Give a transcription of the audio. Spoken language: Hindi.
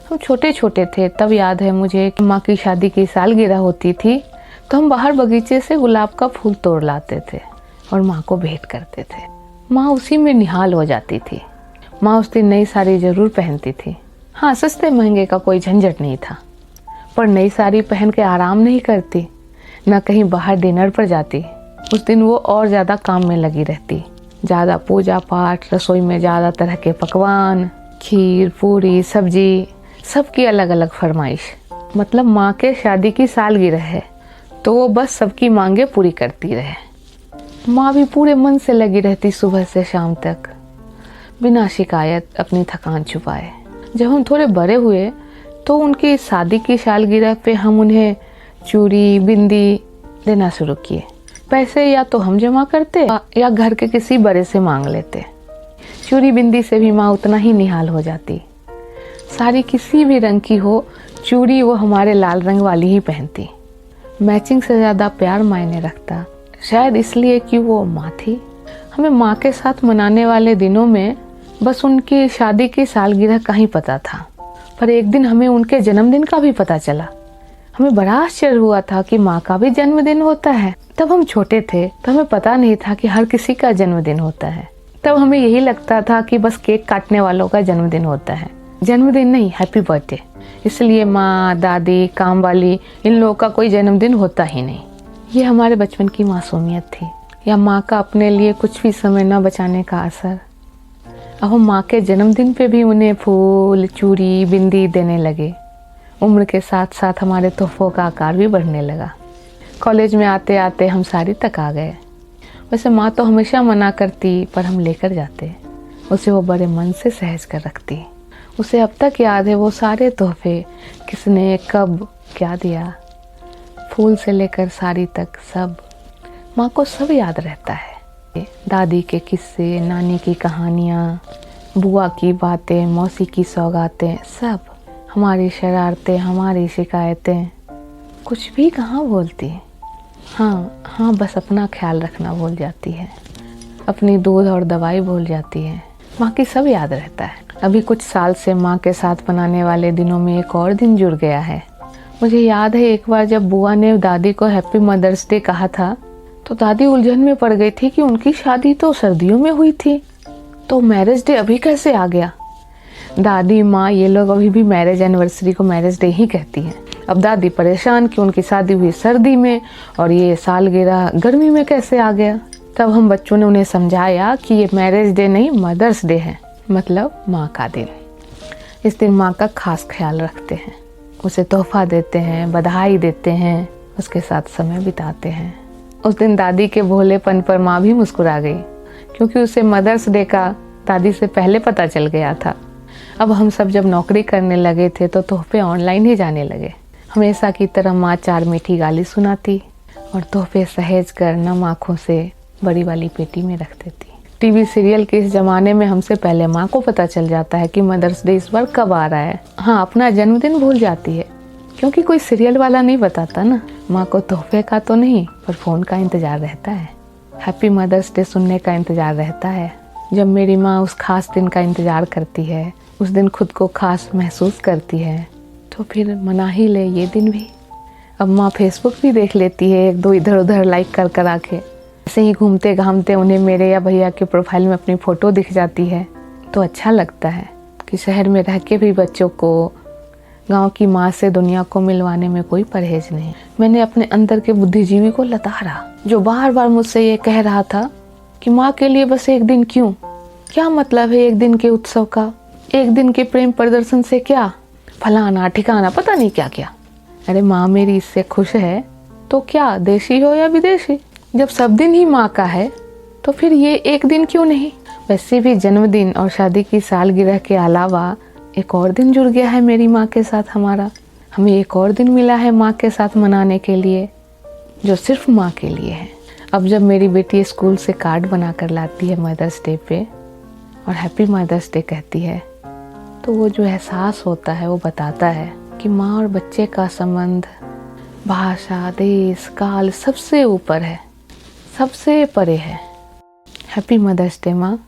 हम छोटे छोटे थे तब याद है मुझे कि माँ की शादी की सालगिरह होती थी तो हम बाहर बगीचे से गुलाब का फूल तोड़ लाते थे और माँ को भेंट करते थे। माँ उसी में निहाल हो जाती थी। माँ उस दिन नई साड़ी जरूर पहनती थी। हाँ, सस्ते महंगे का कोई झंझट नहीं था, पर नई साड़ी पहन के आराम नहीं करती, न कहीं बाहर डिनर पर जाती। उस दिन वो और ज़्यादा काम में लगी रहती, ज़्यादा पूजा पाठ, रसोई में ज़्यादा तरह के पकवान, खीर पूरी सब्जी, सबकी अलग अलग फरमाइश। मतलब माँ के शादी की सालगिरह है तो वो बस सबकी मांगे पूरी करती रहे। माँ भी पूरे मन से लगी रहती सुबह से शाम तक, बिना शिकायत, अपनी थकान छुपाए। जब हम थोड़े बड़े हुए तो उनकी शादी की सालगिरह पे हम उन्हें चूड़ी बिंदी देना शुरू किए। पैसे या तो हम जमा करते या घर के किसी बड़े से मांग लेते। चूड़ी बिंदी से भी माँ उतना ही निहाल हो जाती। साड़ी किसी भी रंग की हो, चूड़ी वो हमारे लाल रंग वाली ही पहनती। मैचिंग से ज़्यादा प्यार मायने रखता, शायद इसलिए कि वो माँ थी। हमें माँ के साथ मनाने वाले दिनों में बस उनकी शादी की सालगिरह का ही पता था, पर एक दिन हमें उनके जन्मदिन का भी पता चला। हमें बड़ा आश्चर्य हुआ था कि माँ का भी जन्मदिन होता है। तब हम छोटे थे तो हमें पता नहीं था कि हर किसी का जन्मदिन होता है। तब हमें यही लगता था कि बस केक काटने वालों का जन्मदिन होता है, जन्मदिन नहीं, हैप्पी बर्थडे। इसलिए माँ, दादी, काम वाली, इन लोगों का कोई जन्मदिन होता ही नहीं। ये हमारे बचपन की मासूमियत थी, या माँ का अपने लिए कुछ भी समय न बचाने का असर। अब हम माँ के जन्मदिन पे भी उन्हें फूल, चूड़ी, बिंदी देने लगे। उम्र के साथ साथ हमारे तोहफों का आकार भी बढ़ने लगा। कॉलेज में आते आते हम साड़ी तक आ गए। वैसे माँ तो हमेशा मना करती, पर हम लेकर जाते। उसे वो बड़े मन से सहज कर रखती। उसे अब तक याद है वो सारे तोहफे, किसने कब क्या दिया, फूल से लेकर साड़ी तक सब। माँ को सब याद रहता है। दादी के किस्से, नानी की कहानियाँ, बुआ की बातें, मौसी की सौगातें, सब। हमारी शरारतें, हमारी शिकायतें, कुछ भी कहाँ भूलती। हाँ, बस अपना ख्याल रखना भूल जाती है। अपनी दूध और दवाई भूल जाती है। माँ की सब याद रहता है। अभी कुछ साल से माँ के साथ मनाने वाले दिनों में एक और दिन जुड़ गया है। मुझे याद है एक बार जब बुआ ने दादी को हैप्पी मदर्स डे कहा था तो दादी उलझन में पड़ गई थी कि उनकी शादी तो सर्दियों में हुई थी, तो मैरिज डे अभी कैसे आ गया। दादी, माँ, ये लोग अभी भी मैरिज एनिवर्सरी को मैरिज डे ही कहती हैं। अब दादी परेशान कि उनकी शादी हुई सर्दी में और ये सालगिरह गर्मी में कैसे आ गया। तब हम बच्चों ने उन्हें समझाया कि ये मैरिज डे नहीं, मदर्स डे है, मतलब माँ का दिन। इस दिन माँ का खास ख्याल रखते हैं, उसे तोहफा देते हैं, बधाई देते हैं, उसके साथ समय बिताते हैं। उस दिन दादी के भोलेपन पर माँ भी मुस्कुरा गई, क्योंकि उसे मदर्स डे का दादी से पहले पता चल गया था। अब हम सब जब नौकरी करने लगे थे तो तोहफे ऑनलाइन ही जाने लगे। हमेशा की तरह माँ 4 मीठी गाली सुनाती और तोहफे सहेज कर नम आँखों से बड़ी वाली पेटी में रख देती। टीवी सीरियल के इस जमाने में हमसे पहले माँ को पता चल जाता है कि मदर्स डे इस बार कब आ रहा है। हाँ, अपना जन्मदिन भूल जाती है, क्योंकि कोई सीरियल वाला नहीं बताता ना। माँ को तोहफे का तो नहीं, पर फ़ोन का इंतज़ार रहता है। हैप्पी मदर्स डे सुनने का इंतज़ार रहता है। जब मेरी माँ उस खास दिन का इंतज़ार करती है, उस दिन खुद को खास महसूस करती है, तो फिर मना ही ले ये दिन भी। अब माँ फेसबुक भी देख लेती है, 1-2 इधर उधर लाइक कर आके। ऐसे ही घूमते घामते उन्हें मेरे या भैया के प्रोफाइल में अपनी फ़ोटो दिख जाती है तो अच्छा लगता है कि शहर में रह के भी बच्चों को गांव की माँ से दुनिया को मिलवाने में कोई परहेज नहीं। मैंने अपने अंदर के बुद्धिजीवी को लताड़ा, जो बार बार मुझसे ये कह रहा था कि माँ के लिए बस एक दिन क्यों, क्या मतलब है एक दिन के उत्सव का, एक दिन के प्रेम प्रदर्शन से क्या, फलाना ठिकाना पता नहीं क्या क्या। अरे माँ मेरी इससे खुश है तो क्या, देशी हो या विदेशी, जब सब दिन ही माँ का है तो फिर ये एक दिन क्यों नहीं। वैसे भी जन्मदिन और शादी की सालगिरह के अलावा एक और दिन जुड़ गया है मेरी माँ के साथ हमारा। हमें एक और दिन मिला है माँ के साथ मनाने के लिए, जो सिर्फ माँ के लिए है। अब जब मेरी बेटी स्कूल से कार्ड बना कर लाती है मदर्स डे पे और हैप्पी मदर्स डे कहती है, तो वो जो एहसास होता है वो बताता है कि माँ और बच्चे का संबंध भाषा, देश, काल सबसे ऊपर है, सबसे परे है। हैप्पी मदर्स डे माँ।